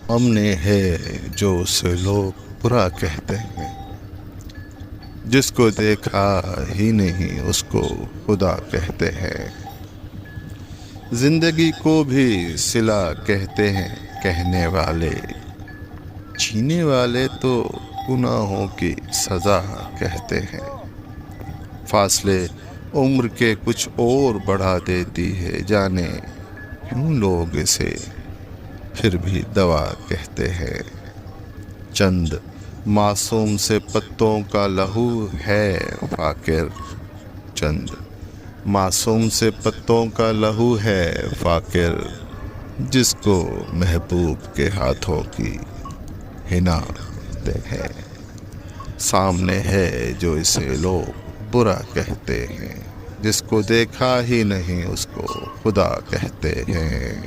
سامنے ہے جو اسے لوگ برا کہتے ہیں، جس کو دیکھا ہی نہیں اس کو خدا کہتے ہیں۔ زندگی کو بھی صلہ کہتے ہیں کہنے والے، جینے والے تو گناہوں کی سزا کہتے ہیں۔ فاصلے عمر کے کچھ اور بڑھا دیتی ہے، جانے کیوں لوگ اسے پھر بھی دوا کہتے ہیں۔ چند معصوم سے پتوں کا لہو ہے فاقر، چند معصوم سے پتوں کا لہو ہے فاقر، جس کو محبوب کے ہاتھوں کی حنا کہتے ہیں۔ سامنے ہے جو اسے لوگ برا کہتے ہیں، جس کو دیکھا ہی نہیں اس کو خدا کہتے ہیں۔